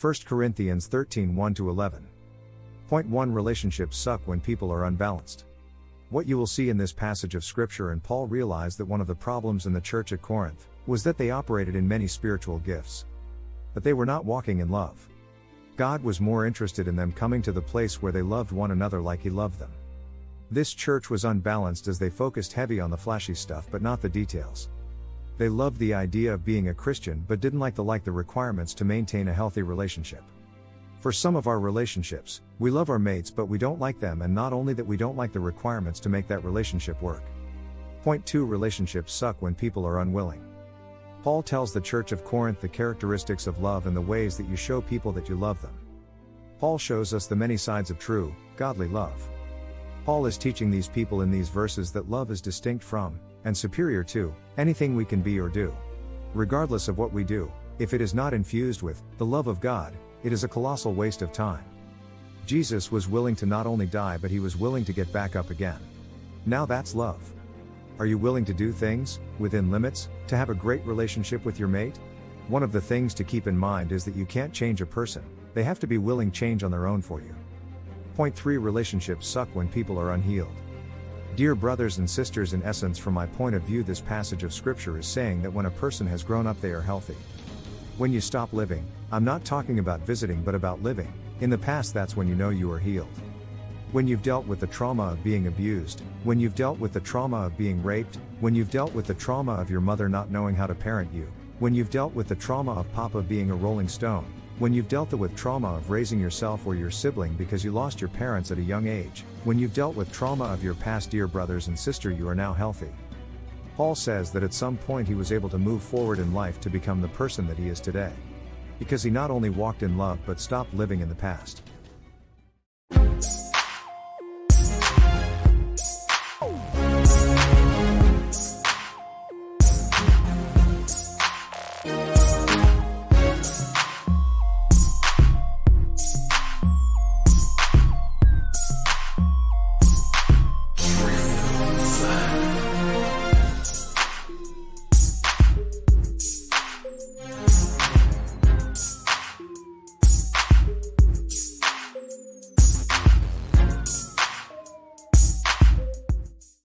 1 Corinthians 13 1-11. Point 1. Relationships suck when people are unbalanced. What you will see in this passage of Scripture, and Paul realized that one of the problems in the church at Corinth was that they operated in many spiritual gifts, but they were not walking in love. God was more interested in them coming to the place where they loved one another like He loved them. This church was unbalanced as they focused heavy on the flashy stuff but not the details. They loved the idea of being a Christian but didn't like the requirements to maintain a healthy relationship. For some of our relationships, we love our mates but we don't like them, and not only that, we don't like the requirements to make that relationship work. Point 2. Relationships suck when people are unwilling. Paul tells the church of Corinth the characteristics of love and the ways that you show people that you love them. Paul shows us the many sides of true, godly love. Paul is teaching these people in these verses that love is distinct from, and superior to, anything we can be or do. Regardless of what we do, if it is not infused with the love of God, it is a colossal waste of time. Jesus was willing to not only die, but He was willing to get back up again. Now that's love. Are you willing to do things, within limits, to have a great relationship with your mate? One of the things to keep in mind is that you can't change a person, they have to be willing to change on their own for you. Point 3. Relationships suck when people are unhealed. Dear brothers and sisters, in essence, from my point of view, this passage of Scripture is saying that when a person has grown up, they are healthy. When you stop living, I'm not talking about visiting but about living, in the past, that's when you know you are healed. When you've dealt with the trauma of being abused, when you've dealt with the trauma of being raped, when you've dealt with the trauma of your mother not knowing how to parent you, when you've dealt with the trauma of Papa being a rolling stone, when you've dealt with trauma of raising yourself or your sibling because you lost your parents at a young age, when you've dealt with trauma of your past, dear brothers and sister, you are now healthy. Paul says that at some point he was able to move forward in life to become the person that he is today, because he not only walked in love but stopped living in the past.